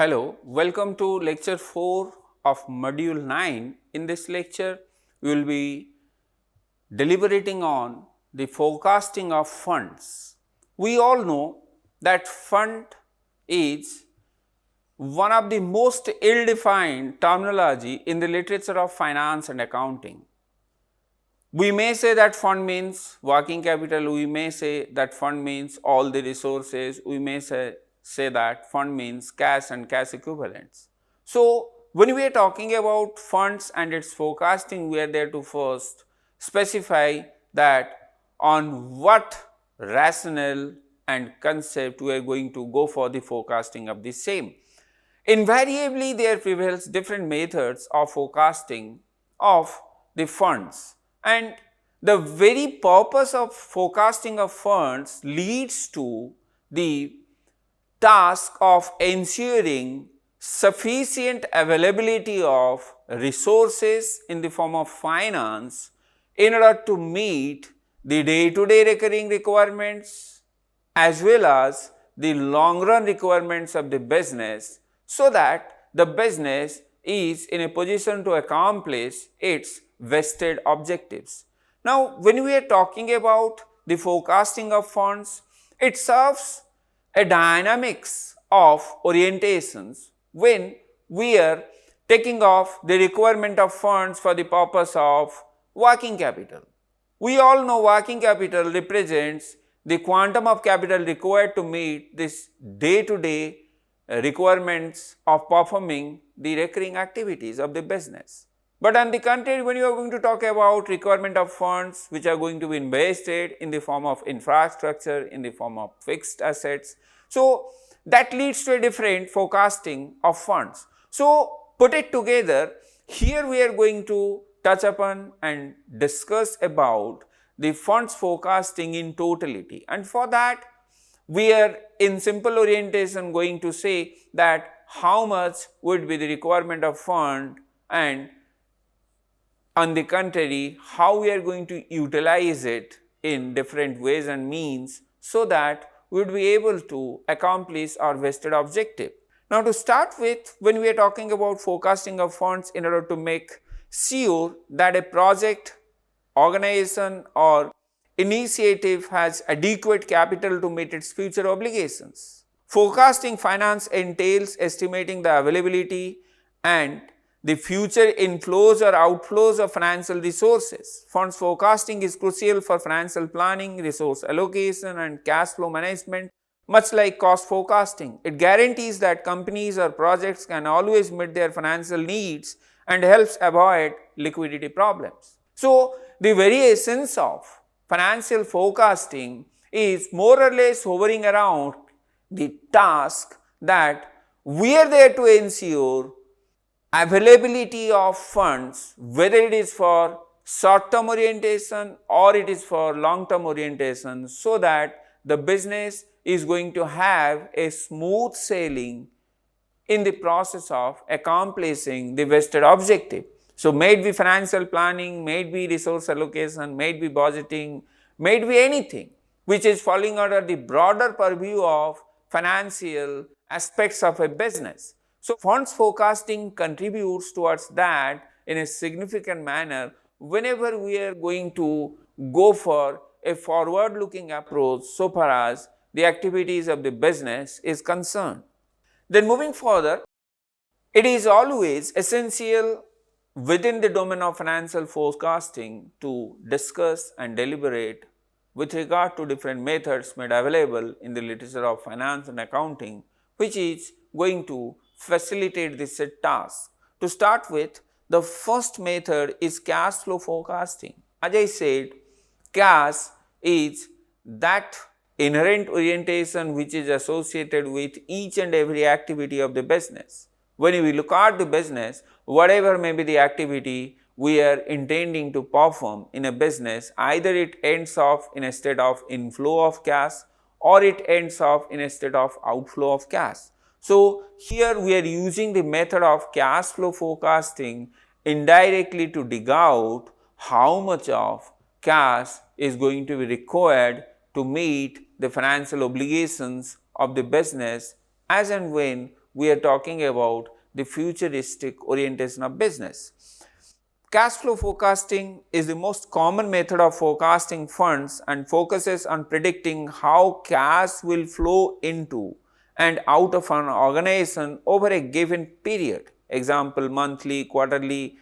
Hello, welcome to lecture 4 of module 9. In this lecture, we will be deliberating on the forecasting of funds. We all know that fund is one of the most ill-defined terminology in the literature of finance and accounting. We may say that fund means working capital, we may say that fund means all the resources, we may say that fund means cash and cash equivalents. So, when we are talking about funds and its forecasting, we are there to first specify that on what rationale and concept we are going to go for the forecasting of the same. Invariably, there prevails different methods of forecasting of the funds, and the very purpose of forecasting of funds leads to the task of ensuring sufficient availability of resources in the form of finance in order to meet the day-to-day recurring requirements as well as the long-run requirements of the business, so that the business is in a position to accomplish its vested objectives. Now, when we are talking about the forecasting of funds, it serves a dynamics of orientations when we are taking off the requirement of funds for the purpose of working capital. We all know working capital represents the quantum of capital required to meet this day-to-day requirements of performing the recurring activities of the business. But on the contrary, when you are going to talk about requirement of funds which are going to be invested in the form of infrastructure, in the form of fixed assets, so that leads to a different forecasting of funds. So put it together, here we are going to touch upon and discuss about the funds forecasting in totality, and for that we are in simple orientation going to say that how much would be the requirement of fund, and on the contrary how we are going to utilize it in different ways and means so that we would be able to accomplish our vested objective. Now, to start with, when we are talking about forecasting of funds in order to make sure that a project, organization or initiative has adequate capital to meet its future obligations. Forecasting finance entails estimating the availability and the future inflows or outflows of financial resources. Funds forecasting is crucial for financial planning, resource allocation and cash flow management, much like cost forecasting. It guarantees that companies or projects can always meet their financial needs and helps avoid liquidity problems. So, the very essence of financial forecasting is more or less hovering around the task that we are there to ensure availability of funds, whether it is for short-term orientation or it is for long-term orientation, so that the business is going to have a smooth sailing in the process of accomplishing the vested objective. So, may it be financial planning, may it be resource allocation, may it be budgeting, may it be anything which is falling under the broader purview of financial aspects of a business. So, funds forecasting contributes towards that in a significant manner whenever we are going to go for a forward-looking approach so far as the activities of the business is concerned. Then moving further, it is always essential within the domain of financial forecasting to discuss and deliberate with regard to different methods made available in the literature of finance and accounting, which is going to facilitate this said task. To start with, the first method is cash flow forecasting. As I said, cash is that inherent orientation which is associated with each and every activity of the business. When we look at the business, whatever may be the activity we are intending to perform in a business, either it ends off in a state of inflow of cash or it ends off in a state of outflow of cash. So, here we are using the method of cash flow forecasting indirectly to dig out how much of cash is going to be required to meet the financial obligations of the business as and when we are talking about the futuristic orientation of business. Cash flow forecasting is the most common method of forecasting funds and focuses on predicting how cash will flow into and out of an organization over a given period, example monthly, quarterly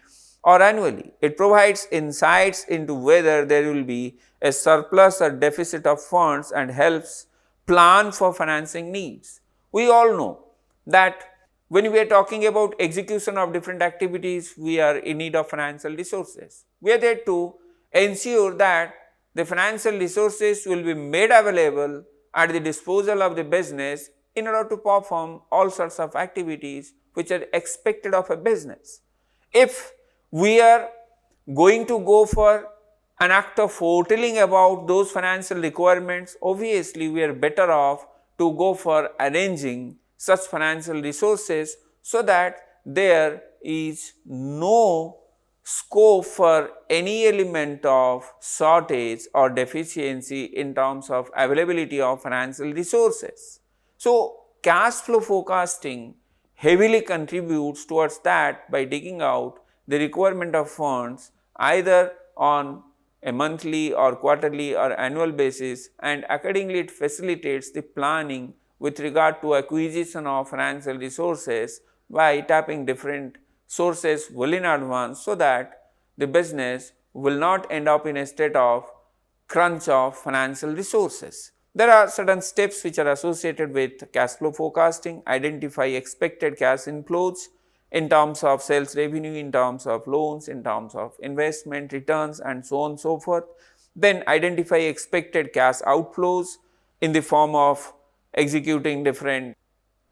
or annually. It provides insights into whether there will be a surplus or deficit of funds and helps plan for financing needs. We all know that when we are talking about execution of different activities, we are in need of financial resources. We are there to ensure that the financial resources will be made available at the disposal of the business in order to perform all sorts of activities which are expected of a business. If we are going to go for an act of foretelling about those financial requirements, obviously we are better off to go for arranging such financial resources so that there is no scope for any element of shortage or deficiency in terms of availability of financial resources. So, cash flow forecasting heavily contributes towards that by digging out the requirement of funds either on a monthly or quarterly or annual basis, and accordingly it facilitates the planning with regard to acquisition of financial resources by tapping different sources well in advance, so that the business will not end up in a state of crunch of financial resources. There are certain steps which are associated with cash flow forecasting. Identify expected cash inflows in terms of sales revenue, in terms of loans, in terms of investment returns and so on and so forth. Then identify expected cash outflows in the form of executing different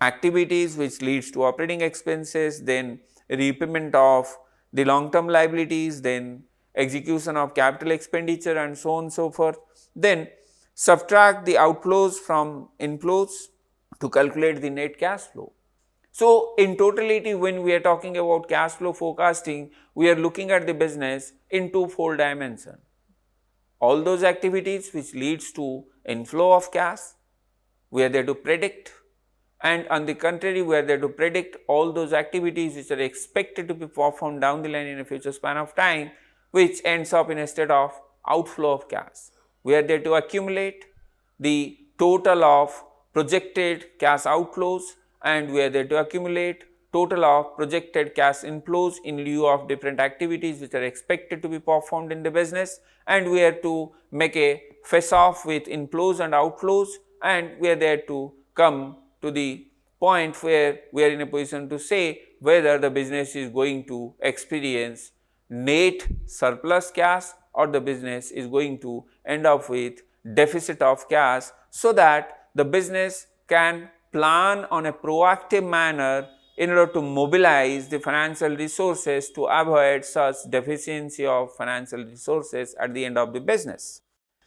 activities which leads to operating expenses, then repayment of the long term liabilities, then execution of capital expenditure and so on and so forth. Then subtract the outflows from inflows to calculate the net cash flow. So, in totality, when we are talking about cash flow forecasting, we are looking at the business in twofold dimension. All those activities which leads to inflow of cash, we are there to predict, and on the contrary, we are there to predict all those activities which are expected to be performed down the line in a future span of time, which ends up in a state of outflow of cash. We are there to accumulate the total of projected cash outflows, and we are there to accumulate total of projected cash inflows in lieu of different activities which are expected to be performed in the business, and we are to make a face off with inflows and outflows, and we are there to come to the point where we are in a position to say whether the business is going to experience net surplus cash or the business is going to end up with deficit of cash, so that the business can plan on a proactive manner in order to mobilize the financial resources to avoid such deficiency of financial resources at the end of the business.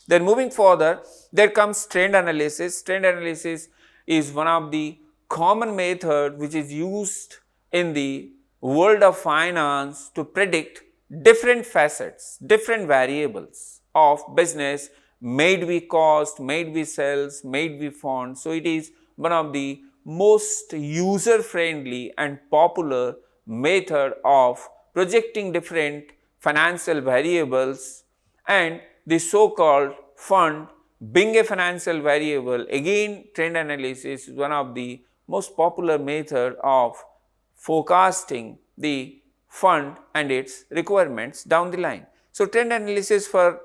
Then moving further, there comes trend analysis. Trend analysis is one of the common method which is used in the world of finance to predict different facets, different variables of business, may it be cost, may it be sales, may it be funds. So, it is one of the most user friendly and popular method of projecting different financial variables, and the so called fund being a financial variable. Again, trend analysis is one of the most popular method of forecasting the fund and its requirements down the line. So, trend analysis for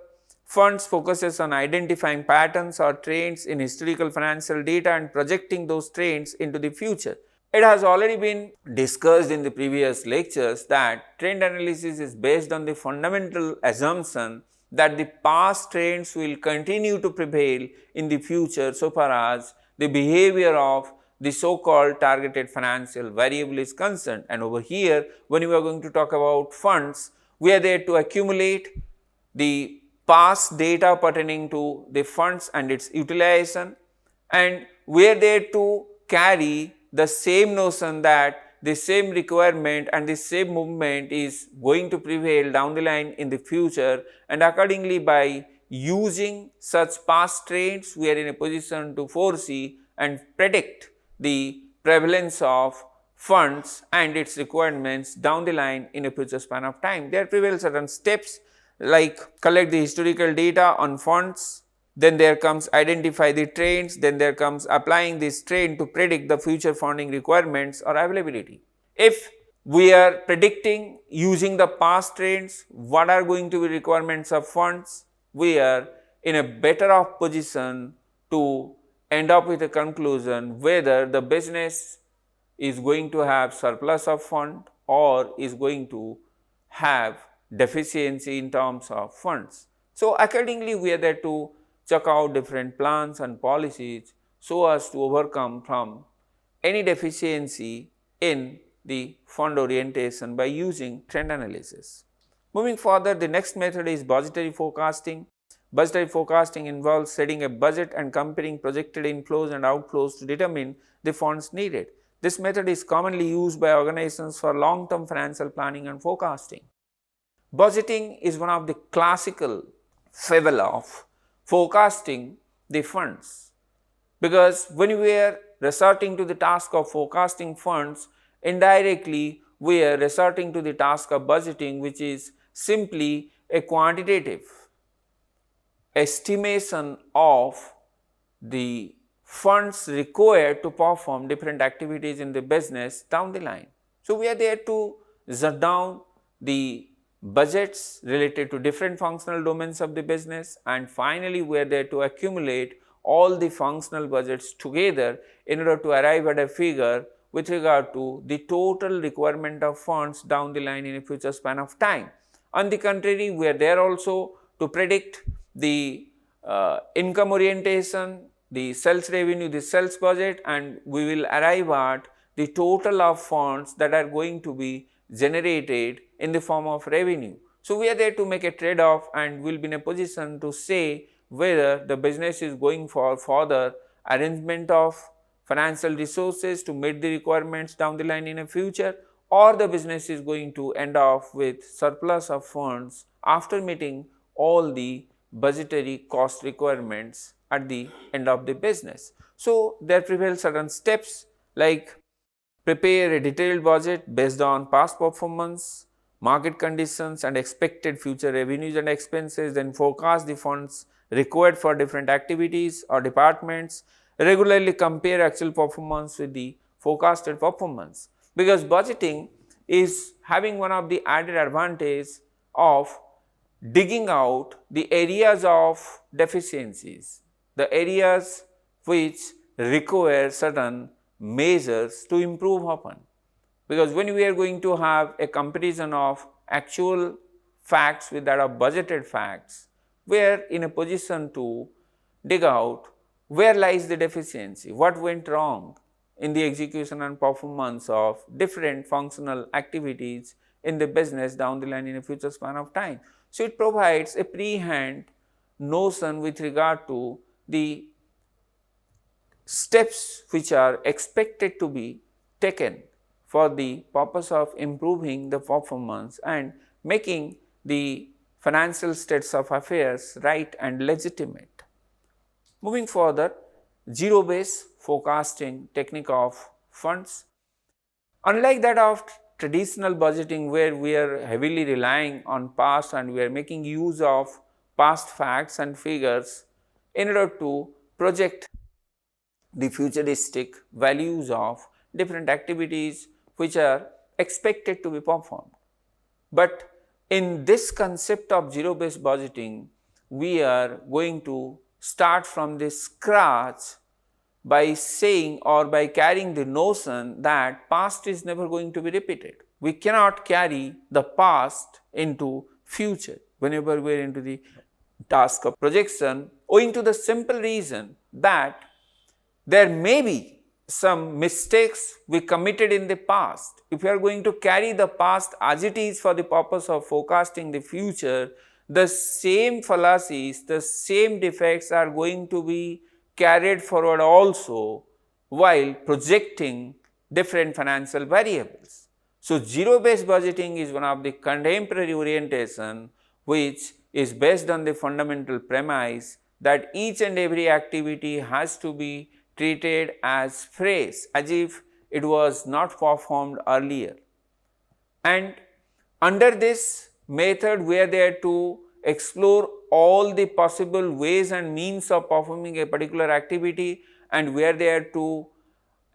funds focuses on identifying patterns or trends in historical financial data and projecting those trends into the future. It has already been discussed in the previous lectures that trend analysis is based on the fundamental assumption that the past trends will continue to prevail in the future so far as the behavior of the so called targeted financial variable is concerned. And over here, when we are going to talk about funds, we are there to accumulate the past data pertaining to the funds and its utilization, and we are there to carry the same notion that the same requirement and the same movement is going to prevail down the line in the future, and accordingly by using such past trends we are in a position to foresee and predict the prevalence of funds and its requirements down the line in a future span of time. There prevail certain steps like collect the historical data on funds, then there comes identify the trends, then there comes applying this trend to predict the future funding requirements or availability. If we are predicting using the past trends what are going to be requirements of funds, we are in a better off position to end up with a conclusion whether the business is going to have surplus of fund or is going to have deficiency in terms of funds. So, accordingly we are there to check out different plans and policies so as to overcome from any deficiency in the fund orientation by using trend analysis. Moving further, the next method is budgetary forecasting. Budgetary forecasting involves setting a budget and comparing projected inflows and outflows to determine the funds needed. This method is commonly used by organizations for long-term financial planning and forecasting. Budgeting is one of the classical fable of forecasting the funds, because when we are resorting to the task of forecasting funds, indirectly we are resorting to the task of budgeting, which is simply a quantitative estimation of the funds required to perform different activities in the business down the line. So, we are there to jot down the budgets related to different functional domains of the business, and finally we are there to accumulate all the functional budgets together in order to arrive at a figure with regard to the total requirement of funds down the line in a future span of time. On the contrary, we are there also to predict the income orientation, the sales revenue, the sales budget, and we will arrive at the total of funds that are going to be generated in the form of revenue. So, we are there to make a trade off and we will be in a position to say whether the business is going for further arrangement of financial resources to meet the requirements down the line in a future, or the business is going to end up with surplus of funds after meeting all the budgetary cost requirements at the end of the business. So, there prevail certain steps like prepare a detailed budget based on past performance, market conditions and expected future revenues and expenses, then forecast the funds required for different activities or departments, regularly compare actual performance with the forecasted performance, because budgeting is having one of the added advantage of digging out the areas of deficiencies, the areas which require certain measures to improve upon. Because when we are going to have a comparison of actual facts with that of budgeted facts, we are in a position to dig out where lies the deficiency, what went wrong in the execution and performance of different functional activities in the business down the line in a future span of time. So, it provides a pre-hand notion with regard to the steps which are expected to be taken for the purpose of improving the performance and making the financial states of affairs right and legitimate. Moving further, zero-based forecasting technique of funds. Unlike that of traditional budgeting, where we are heavily relying on past and we are making use of past facts and figures in order to project the futuristic values of different activities which are expected to be performed. But in this concept of zero-based budgeting, we are going to start from the scratch by saying or by carrying the notion that past is never going to be repeated. We cannot carry the past into future whenever we are into the task of projection, owing to the simple reason that there may be some mistakes we committed in the past. If we are going to carry the past as it is for the purpose of forecasting the future, the same fallacies, the same defects are going to be carried forward also while projecting different financial variables. So, zero-based budgeting is one of the contemporary orientation which is based on the fundamental premise that each and every activity has to be treated as fresh, as if it was not performed earlier. And under this method, we are there to explore all the possible ways and means of performing a particular activity, and we are there to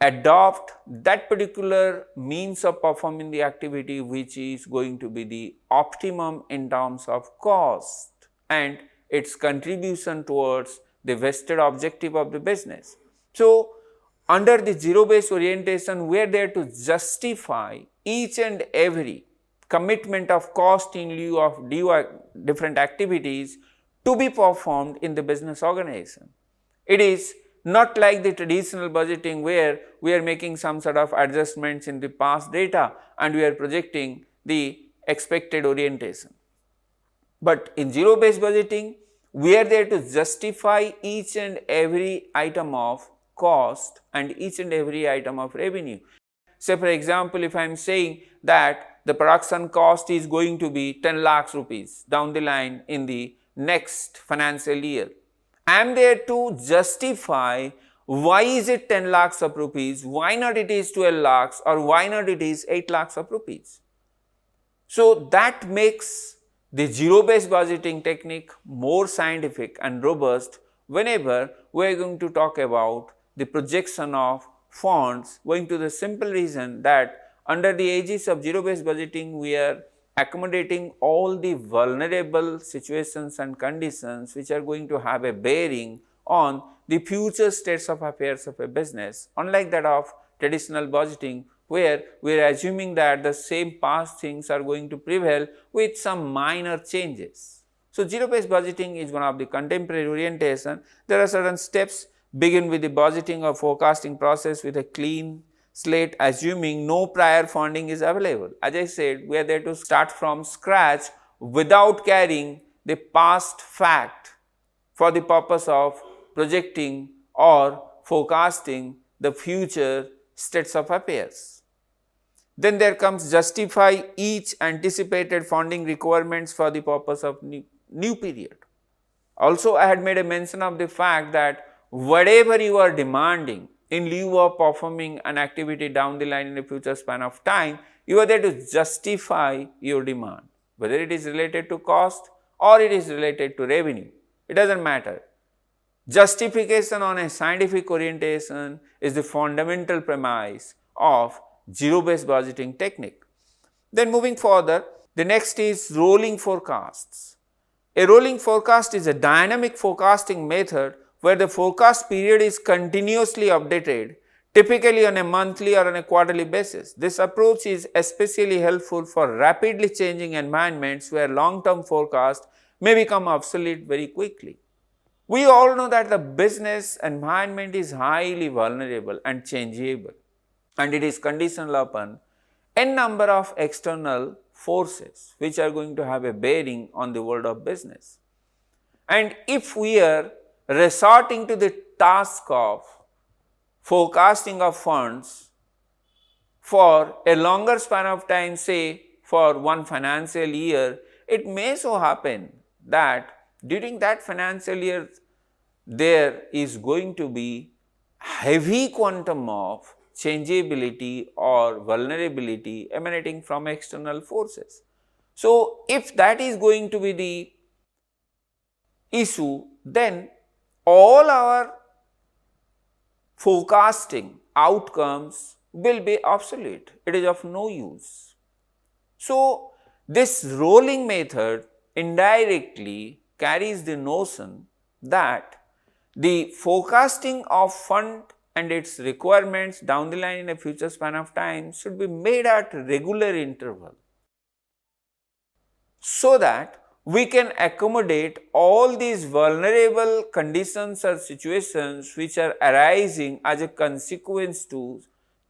adopt that particular means of performing the activity which is going to be the optimum in terms of cost and its contribution towards the vested objective of the business. So, under the zero based orientation, we are there to justify each and every commitment of cost in lieu of different activities to be performed in the business organization. It is not like the traditional budgeting where we are making some sort of adjustments in the past data and we are projecting the expected orientation. But in zero based budgeting, we are there to justify each and every item of cost and each and every item of revenue. Say for example, if I am saying that the production cost is going to be 10 lakhs rupees down the line in the next financial year, I am there to justify why is it 10 lakhs of rupees, why not it is 12 lakhs or why not it is 8 lakhs of rupees. So that makes the zero based budgeting technique more scientific and robust whenever we are going to talk about the projection of funds, owing to the simple reason that under the aegis of zero based budgeting we are accommodating all the vulnerable situations and conditions which are going to have a bearing on the future states of affairs of a business, unlike that of traditional budgeting where we are assuming that the same past things are going to prevail with some minor changes. So, zero based budgeting is one of the contemporary orientation. There are certain steps. Begin with the budgeting or forecasting process with a clean slate, assuming no prior funding is available. As I said, we are there to start from scratch without carrying the past fact for the purpose of projecting or forecasting the future states of affairs. Then there comes justify each anticipated funding requirements for the purpose of new period. Also, I had made a mention of the fact that whatever you are demanding in lieu of performing an activity down the line in a future span of time, you are there to justify your demand, whether it is related to cost or it is related to revenue, it does not matter. Justification on a scientific orientation is the fundamental premise of zero based budgeting technique. Then moving further, the next is rolling forecasts. A rolling forecast is a dynamic forecasting method where the forecast period is continuously updated, typically on a monthly or on a quarterly basis. This approach is especially helpful for rapidly changing environments where long-term forecast may become obsolete very quickly. We all know that the business environment is highly vulnerable and changeable, and it is conditional upon n number of external forces which are going to have a bearing on the world of business. And if we are resorting to the task of forecasting of funds for a longer span of time, say for one financial year, it may so happen that during that financial year there is going to be heavy quantum of changeability or vulnerability emanating from external forces. So, if that is going to be the issue, then all our forecasting outcomes will be obsolete, it is of no use. So, this rolling method indirectly carries the notion that the forecasting of fund and its requirements down the line in a future span of time should be made at regular interval, so that we can accommodate all these vulnerable conditions or situations which are arising as a consequence to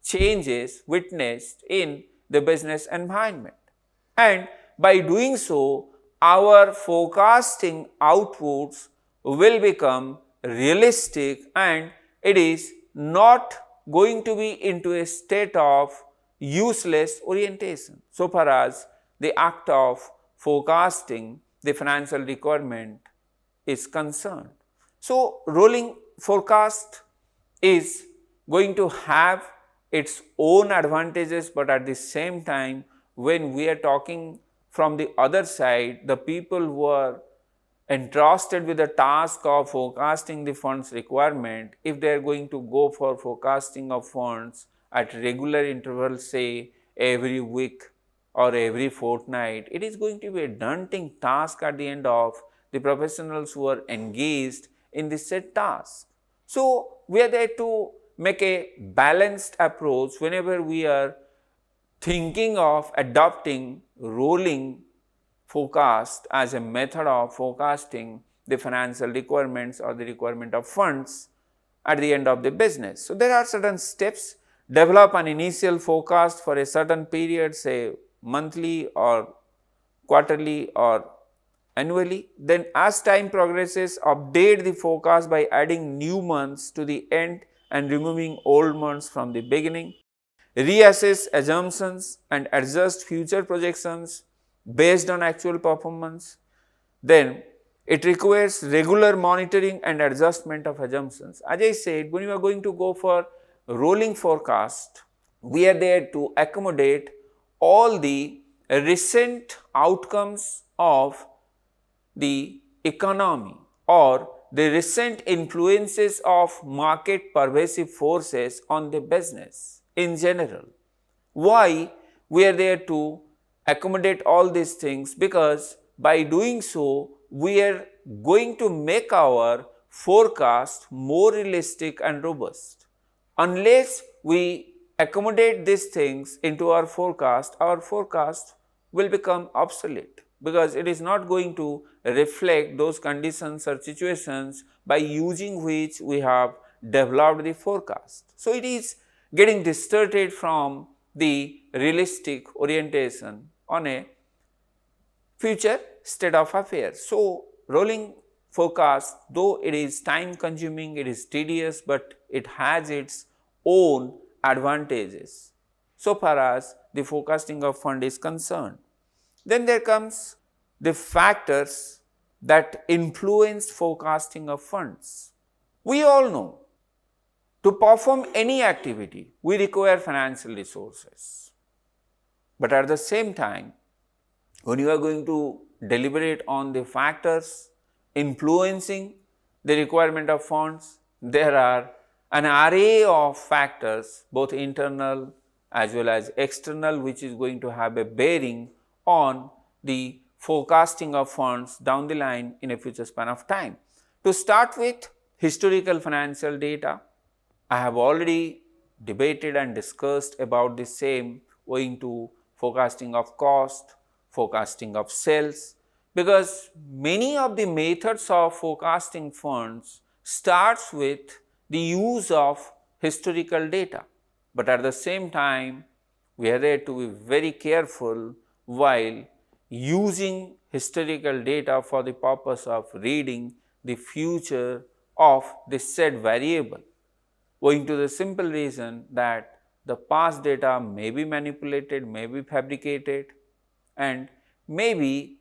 changes witnessed in the business environment. And by doing so, our forecasting outputs will become realistic and it is not going to be into a state of useless orientation so far as the act of forecasting the financial requirement is concerned. So, rolling forecast is going to have its own advantages, but at the same time, when we are talking from the other side, the people who are entrusted with the task of forecasting the funds requirement, if they are going to go for forecasting of funds at regular intervals, say every week or every fortnight, it is going to be a daunting task at the end of the professionals who are engaged in this said task. So, we are there to make a balanced approach whenever we are thinking of adopting rolling forecast as a method of forecasting the financial requirements or the requirement of funds at the end of the business. So, there are certain steps. Develop an initial forecast for a certain period, say monthly or quarterly or annually. Then as time progresses, update the forecast by adding new months to the end and removing old months from the beginning. Reassess assumptions and adjust future projections based on actual performance. Then it requires regular monitoring and adjustment of assumptions. As I said, when you are going to go for rolling forecast, we are there to accommodate all the recent outcomes of the economy or the recent influences of market pervasive forces on the business in general. Why we are there to accommodate all these things? Because by doing so, we are going to make our forecast more realistic and robust. Unless we accommodate these things into our forecast will become obsolete, because it is not going to reflect those conditions or situations by using which we have developed the forecast. So, it is getting distorted from the realistic orientation on a future state of affairs. So, rolling forecast, though it is time consuming, it is tedious, but it has its own advantages so far as the forecasting of fund is concerned. Then there comes the factors that influence forecasting of funds. We all know to perform any activity, we require financial resources. But at the same time, when you are going to deliberate on the factors influencing the requirement of funds, there are an array of factors, both internal as well as external, which is going to have a bearing on the forecasting of funds down the line in a future span of time. To start with, historical financial data. I have already debated and discussed about the same owing to forecasting of cost, forecasting of sales, because many of the methods of forecasting funds starts with the use of historical data, but at the same time we are there to be very careful while using historical data for the purpose of reading the future of the said variable, owing to the simple reason that the past data may be manipulated, may be fabricated and may be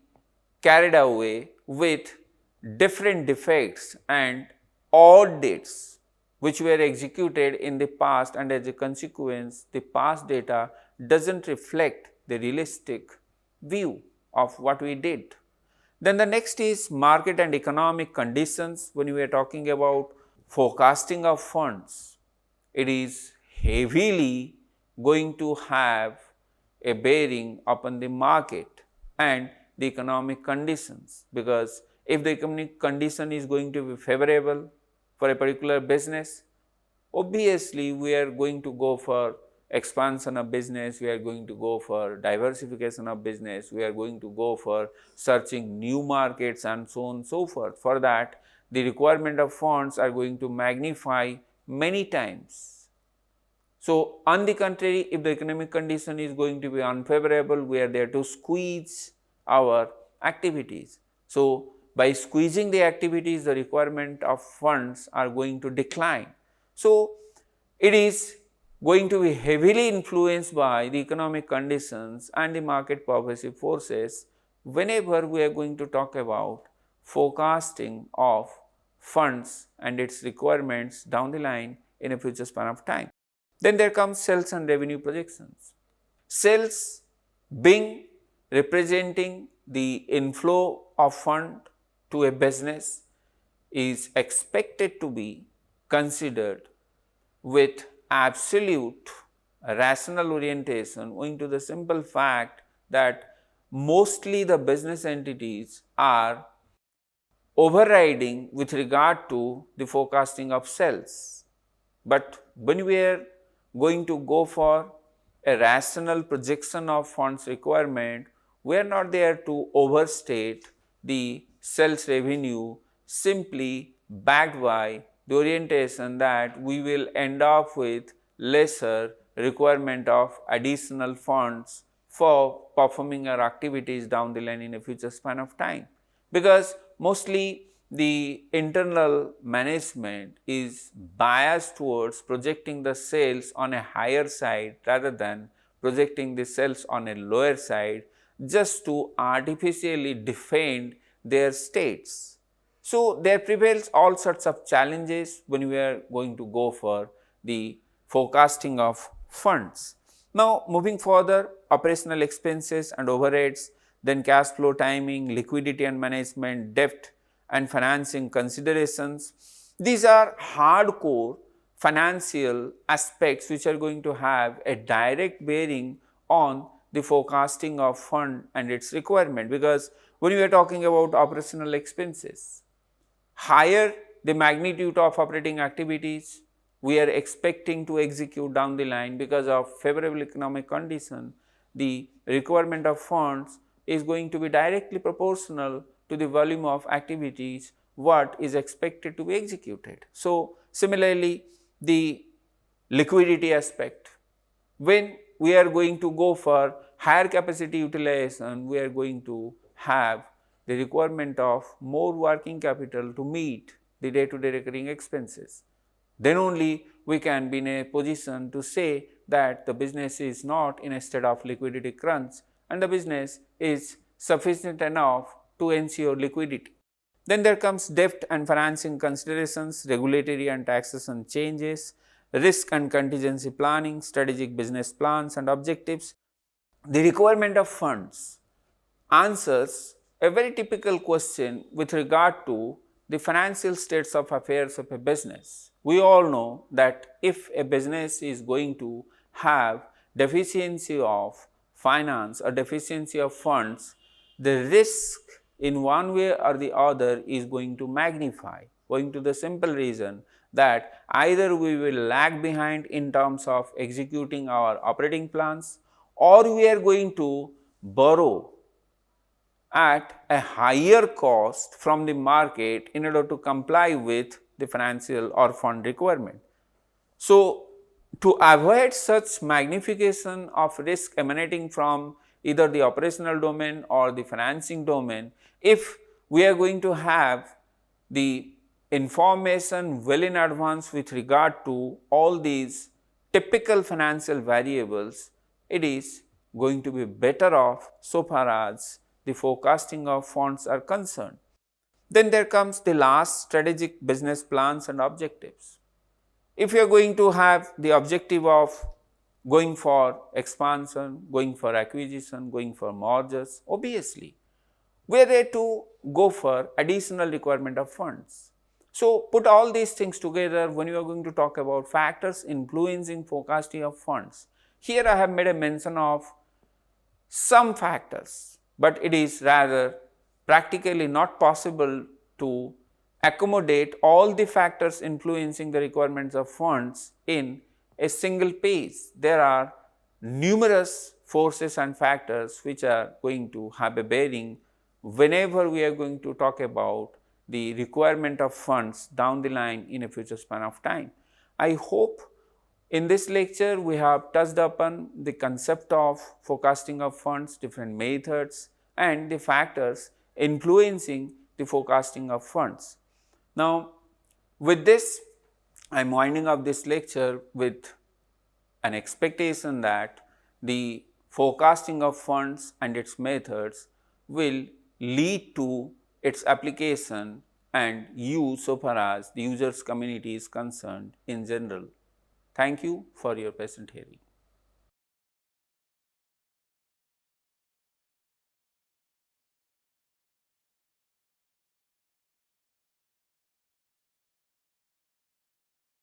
carried away with different defects and odd dates which were executed in the past, and as a consequence the past data does not reflect the realistic view of what we did. Then the next is market and economic conditions. When we are talking about forecasting of funds, it is heavily going to have a bearing upon the market and the economic conditions, because if the economic condition is going to be favorable for a particular business, obviously we are going to go for expansion of business, we are going to go for diversification of business, we are going to go for searching new markets and so on and so forth. For that, the requirement of funds are going to magnify many times. So, on the contrary, if the economic condition is going to be unfavorable, we are there to squeeze our activities. So, by squeezing the activities, the requirement of funds are going to decline. So, it is going to be heavily influenced by the economic conditions and the market pervasive forces whenever we are going to talk about forecasting of funds and its requirements down the line in a future span of time. Then there comes sales and revenue projections. Sales being representing the inflow of fund to a business is expected to be considered with absolute rational orientation, owing to the simple fact that mostly the business entities are overriding with regard to the forecasting of sales. But when we are going to go for a rational projection of funds requirement, we are not there to overstate the sales revenue, simply backed by the orientation that we will end up with lesser requirement of additional funds for performing our activities down the line in a future span of time. Because mostly the internal management is biased towards projecting the sales on a higher side rather than projecting the sales on a lower side, just to artificially defend their states. So, there prevails all sorts of challenges when we are going to go for the forecasting of funds. Now, moving further, operational expenses and overheads, then cash flow timing, liquidity and management, debt and financing considerations. These are hardcore financial aspects which are going to have a direct bearing on the forecasting of fund and its requirement, because when we are talking about operational expenses, higher the magnitude of operating activities we are expecting to execute down the line because of favorable economic condition, the requirement of funds is going to be directly proportional to the volume of activities what is expected to be executed. So, similarly, the liquidity aspect, when we are going to go for higher capacity utilization, we are going to have the requirement of more working capital to meet the day-to-day recurring expenses. Then only we can be in a position to say that the business is not in a state of liquidity crunch and the business is sufficient enough to ensure liquidity. Then there comes debt and financing considerations, regulatory and taxation changes, risk and contingency planning, strategic business plans and objectives. The requirement of funds answers a very typical question with regard to the financial states of affairs of a business. We all know that if a business is going to have deficiency of finance or deficiency of funds, the risk in one way or the other is going to magnify, owing to the simple reason that either we will lag behind in terms of executing our operating plans, or we are going to borrow at a higher cost from the market in order to comply with the financial or fund requirement. So, to avoid such magnification of risk emanating from either the operational domain or the financing domain, if we are going to have the information well in advance with regard to all these typical financial variables, it is going to be better off so far as the forecasting of funds are concerned. Then there comes the last, strategic business plans and objectives. If you are going to have the objective of going for expansion, going for acquisition, going for mergers, obviously we are there to go for additional requirement of funds. So, put all these things together when you are going to talk about factors influencing forecasting of funds. Here I have made a mention of some factors, but it is rather practically not possible to accommodate all the factors influencing the requirements of funds in a single page. There are numerous forces and factors which are going to have a bearing whenever we are going to talk about the requirement of funds down the line in a future span of time. I hope in this lecture we have touched upon the concept of forecasting of funds, different methods and the factors influencing the forecasting of funds. Now, with this I am winding up this lecture with an expectation that the forecasting of funds and its methods will lead to its application and use so far as the users community is concerned in general. Thank you for your patient hearing.